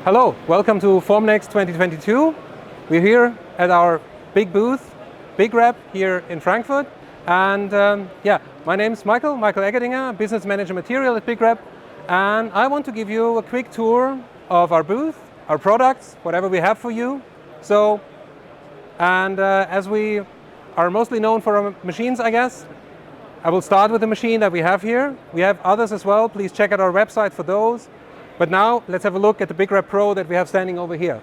Hello, welcome to Formnext 2022. We're here at our big booth, BigRep, here in Frankfurt. And my name is Michael Eggerdinger, Business Manager Material at BigRep. And I want to give you a quick tour of our booth, our products, whatever we have for you. As we are mostly known for our machines, I guess, I will start with the machine that we have here. We have others as well. Please check out our website for those. But now, let's have a look at the BigRep Pro that we have standing over here.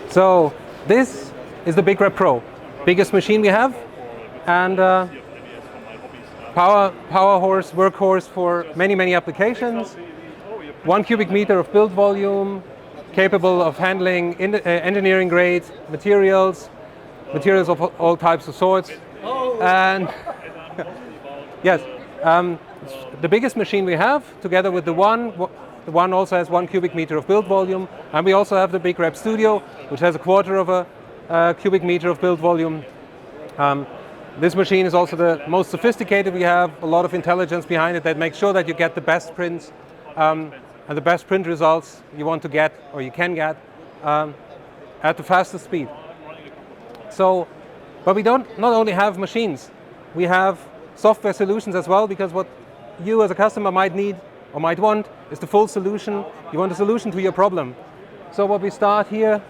So, this is the BigRep Pro, biggest machine we have, and power horse, workhorse for many applications. 1 cubic meter of build volume, capable of handling engineering grade materials of all types of sorts. And yes, the biggest machine we have, together with the one also has 1 cubic meter of build volume, and we also have the BigRep Studio, which has 1/4 of a cubic meter of build volume. This machine is also the most sophisticated. We have a lot of intelligence behind it that makes sure that you get the best prints and the best print results you want to get, or you can get, at the fastest speed. But we not only have machines, we have software solutions as well, because what you as a customer might need or might want is the full solution. You want a solution to your problem. So what we start here,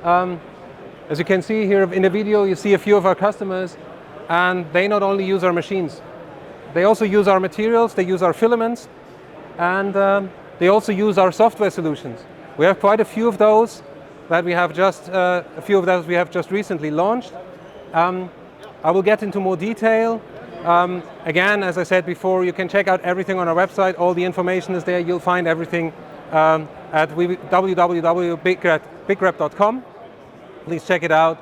as you can see here in the video, you see a few of our customers, and they not only use our machines, they also use our materials, they use our filaments, and they also use our software solutions. We have quite a few of those that we have just recently launched. I will get into more detail. Again, as I said before, you can check out everything on our website. All the information is there. You'll find everything at www.bigrep.com. Please check it out.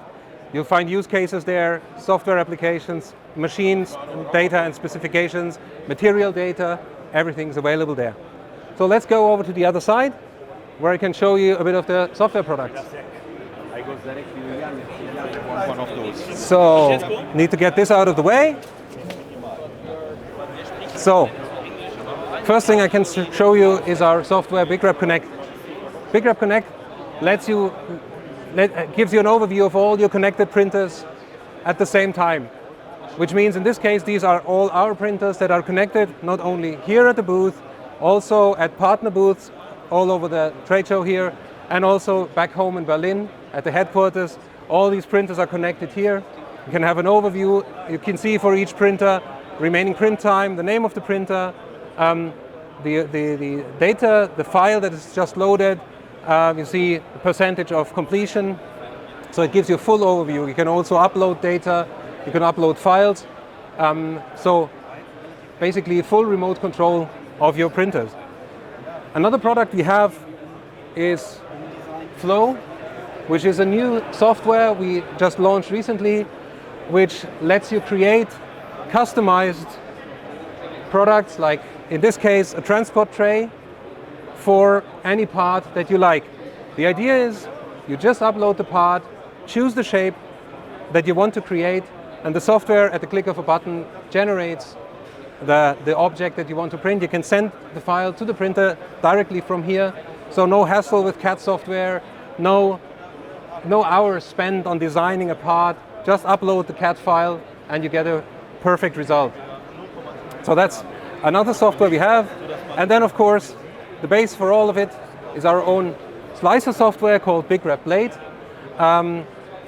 You'll find use cases there, software applications, machines, data and specifications, material data. Everything's available there. So let's go over to the other side, where I can show you a bit of the software products. One of those. So, need to get this out of the way. So, first thing I can show you is our software BigRep Connect. BigRep Connect gives you an overview of all your connected printers at the same time. Which means in this case, these are all our printers that are connected, not only here at the booth, also at partner booths all over the trade show here, and also back home in Berlin at the headquarters. All these printers are connected here. You can have an overview. You can see for each printer remaining print time, the name of the printer, the data, the file that is just loaded. You see the percentage of completion. So it gives you a full overview. You can also upload data. You can upload files. So basically full remote control of your printers. Another product we have is Flow, which is a new software we just launched recently, which lets you create customized products, like in this case a transport tray for any part that you like. The idea is you just upload the part, choose the shape that you want to create, and the software at the click of a button generates the object that you want to print. You can send the file to the printer directly from here, so no hassle with CAD software, no hours spent on designing a part. Just upload the CAD file and you get a perfect result. So that's another software we have. And then of course, the base for all of it is our own slicer software called BigRep Blade.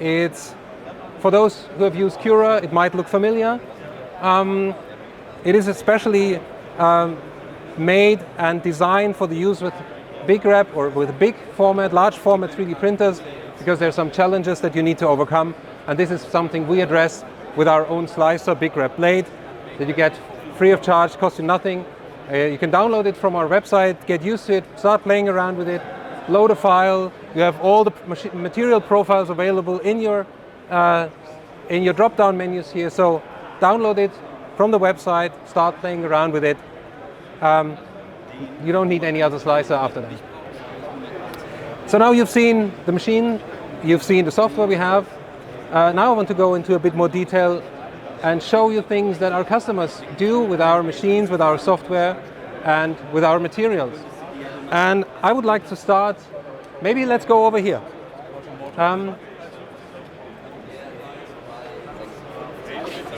It's, for those who have used Cura, it might look familiar. It is especially made and designed for the use with BigRep or with big format, large format 3D printers, because there are some challenges that you need to overcome. And this is something we address with our own slicer, BigRep Blade, that you get free of charge, costs you nothing. You can download it from our website, get used to it, start playing around with it, load a file. You have all the material profiles available in your drop-down menus here. So download it from the website, start playing around with it. You don't need any other slicer after that. So now you've seen the machine, you've seen the software we have. Now I want to go into a bit more detail and show you things that our customers do with our machines, with our software, and with our materials. And I would like to start, maybe let's go over here.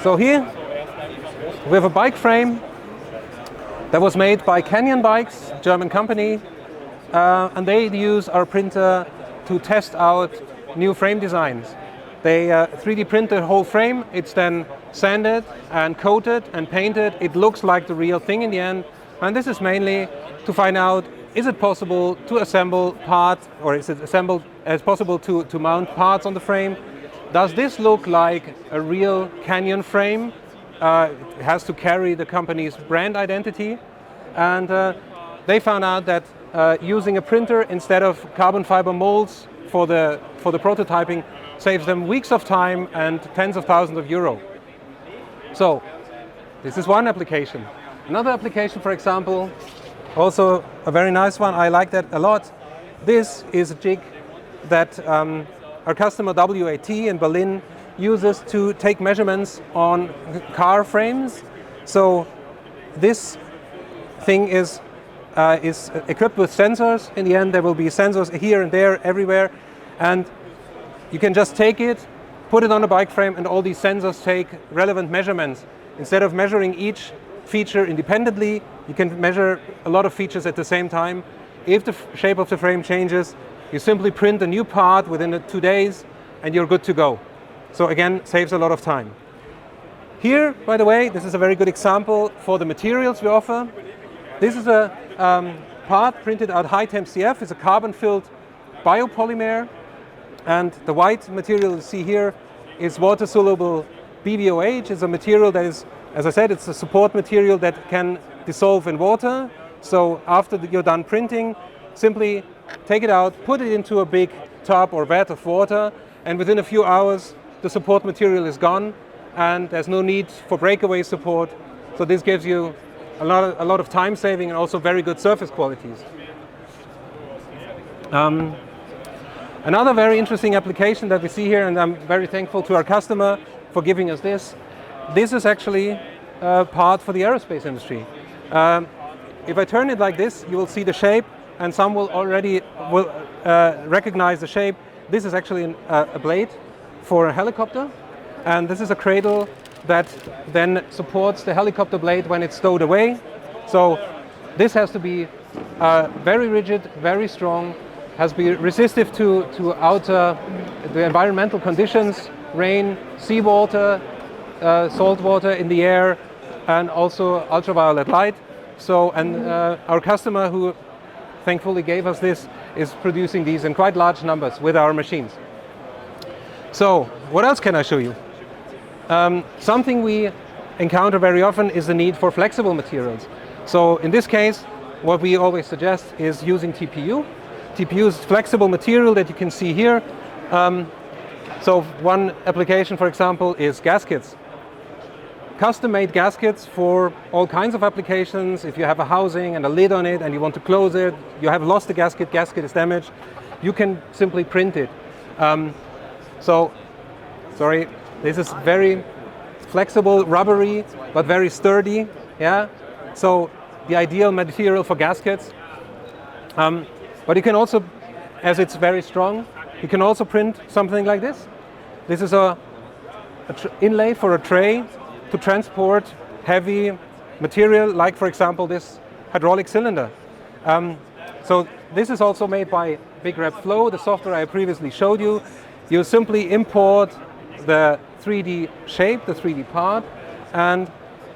So here we have a bike frame that was made by Canyon Bikes, German company, and they use our printer to test out new frame designs. They 3D print the whole frame, it's then sanded and coated and painted. It looks like the real thing in the end, and this is mainly to find out, is it possible to assemble parts, or is it possible to mount parts on the frame? Does this look like a real Canyon frame? It has to carry the company's brand identity. And they found out that using a printer instead of carbon fiber molds for the prototyping saves them weeks of time and tens of thousands of euro. So this is one application. Another application, for example, also a very nice one, I like that a lot. This is a jig that our customer WAT in Berlin uses to take measurements on car frames. So this thing is equipped with sensors. In the end, there will be sensors here and there, everywhere, and you can just take it, put it on a bike frame, and all these sensors take relevant measurements. Instead of measuring each feature independently, you can measure a lot of features at the same time. If the shape of the frame changes, you simply print a new part within 2 days and you're good to go. So again, saves a lot of time. Here, by the way, this is a very good example for the materials we offer. This is a part printed at high temp CF. It's a carbon-filled biopolymer, and the white material you see here is water-soluble BBOH. It's a material that is, as I said, it's a support material that can dissolve in water. So after you're done printing, simply take it out, put it into a big tub or vat of water, and within a few hours the support material is gone and there's no need for breakaway support. So this gives you a lot of time saving and also very good surface qualities. Another very interesting application that we see here, and I'm very thankful to our customer for giving us this. This is actually a part for the aerospace industry. If I turn it like this, you will see the shape, and some will already recognize the shape. This is actually a blade for a helicopter, and this is a cradle that then supports the helicopter blade when it's stowed away. So this has to be very rigid, very strong, has to be resistive to the environmental conditions, rain, seawater, salt water in the air, and also ultraviolet light. So, and our customer, who thankfully gave us this, is producing these in quite large numbers with our machines. So, what else can I show you? Something we encounter very often is the need for flexible materials. So, in this case, what we always suggest is using TPU. TPU is flexible material that you can see here. So, one application, for example, is gaskets. Custom-made gaskets for all kinds of applications. If you have a housing and a lid on it and you want to close it, you have lost the gasket is damaged, you can simply print it. This is very flexible, rubbery, but very sturdy. Yeah. So the ideal material for gaskets. But you can also, as it's very strong, you can also print something like this. This is a inlay for a tray to transport heavy material, like for example this hydraulic cylinder. So this is also made by BigRep Flow, the software I previously showed you. You simply import the 3D shape, the 3D part, and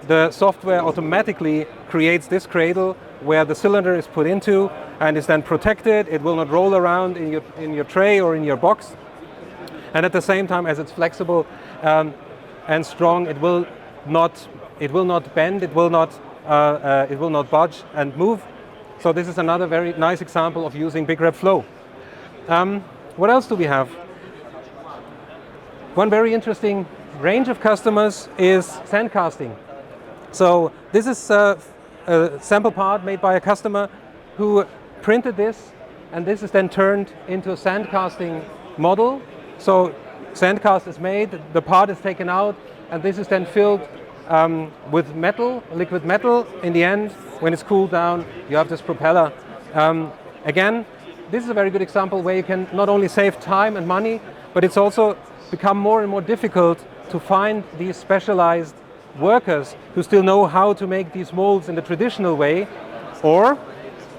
the software automatically creates this cradle where the cylinder is put into and is then protected. It will not roll around in your tray or in your box. And at the same time, as it's flexible and strong, it will not bend, it will not budge and move. So this is another very nice example of using BigRep Flow. What else do we have? One very interesting range of customers is sandcasting. So this is a sample part made by a customer who printed this, and this is then turned into a sandcasting model. So sandcast is made, the part is taken out, and this is then filled with metal, liquid metal. In the end, when it's cooled down, you have this propeller. Again, this is a very good example where you can not only save time and money, but it's also become more and more difficult to find these specialized workers who still know how to make these molds in the traditional way, or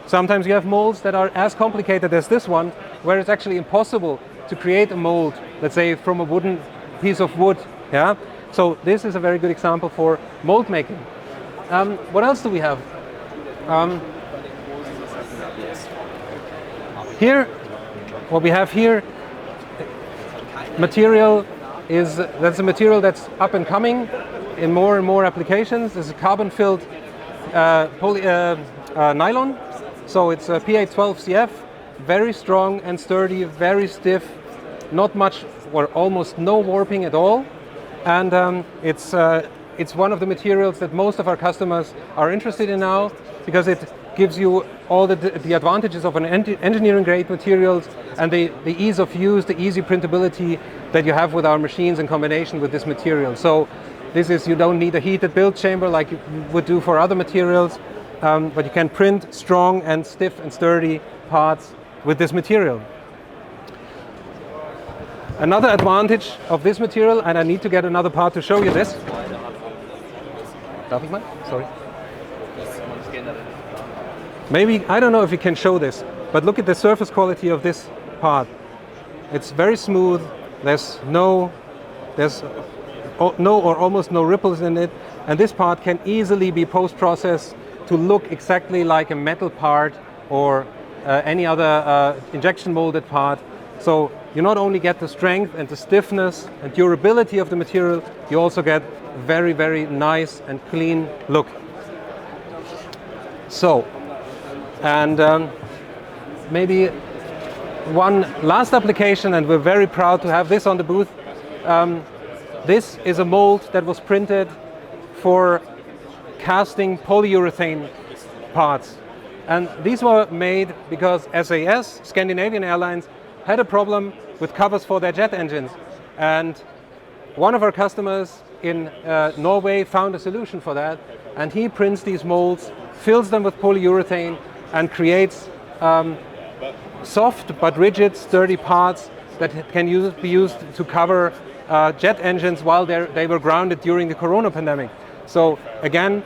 sometimes you have molds that are as complicated as this one, where it's actually impossible to create a mold, let's say from a wooden piece of wood. Yeah. So this is a very good example for mold making. What else do we have? Here, what we have here, material that's a material that's up and coming in more and more applications. This is carbon-filled nylon. So it's a PA12CF, very strong and sturdy, very stiff, not much or almost no warping at all. And it's one of the materials that most of our customers are interested in now, because it gives you all the advantages of an engineering grade materials and the ease of use, the easy printability that you have with our machines in combination with this material. So this is, you don't need a heated build chamber like you would do for other materials, but you can print strong and stiff and sturdy parts with this material. Another advantage of this material, and I need to get another part to show you this. Darf ich mal? Sorry. Maybe, I don't know if you can show this, but look at the surface quality of this part. It's very smooth, there's no or almost no ripples in it, and this part can easily be post-processed to look exactly like a metal part or any other injection molded part. So you not only get the strength and the stiffness and durability of the material, you also get very, very nice and clean look. So, and maybe one last application, and we're very proud to have this on the booth. This is a mold that was printed for casting polyurethane parts. And these were made because SAS, Scandinavian Airlines, had a problem with covers for their jet engines. And one of our customers in Norway found a solution for that. And he prints these molds, fills them with polyurethane, and creates soft but rigid, sturdy parts that can be used to cover jet engines while they were grounded during the Corona pandemic. So again,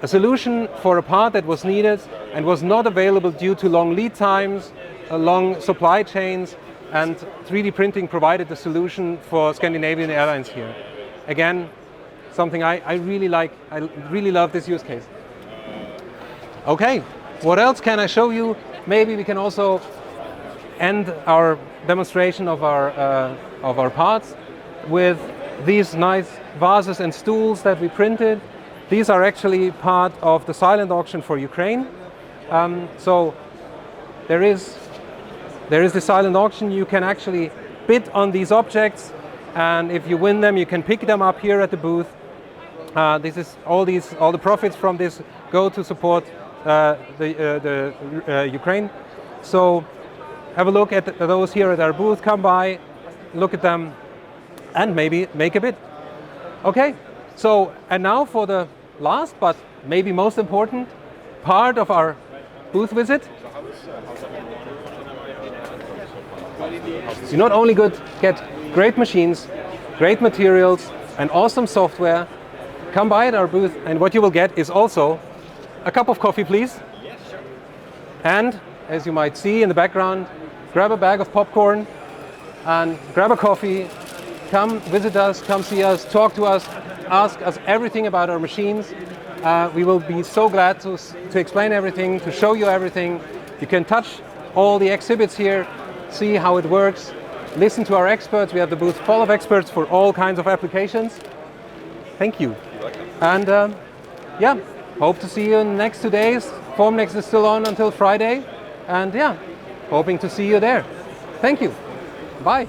a solution for a part that was needed and was not available due to long lead times, long supply chains, and 3D printing provided the solution for Scandinavian Airlines here. Again, something I really like. I really love this use case. Okay, what else can I show you? Maybe we can also end our demonstration of our parts with these nice vases and stools that we printed. These are actually part of the silent auction for Ukraine. So there is the silent auction. You can actually bid on these objects, and if you win them, you can pick them up here at the booth. This is all the profits from this go to support the Ukraine. So have a look at those here at our booth. Come by, look at them, and maybe make a bid. Okay, so and now for the last but maybe most important part of our booth visit. You not only get great machines, great materials, and awesome software. Come by at our booth, and what you will get is also a cup of coffee, please. Yes, sure. And as you might see in the background, grab a bag of popcorn and grab a coffee. Come visit us, come see us, talk to us, ask us everything about our machines. We will be so glad to explain everything, to show you everything. You can touch all the exhibits here, see how it works, listen to our experts. We have the booth full of experts for all kinds of applications. Thank you. And yeah, hope to see you in the next 2 days. Formnext is still on until Friday. And yeah, hoping to see you there. Thank you. Bye.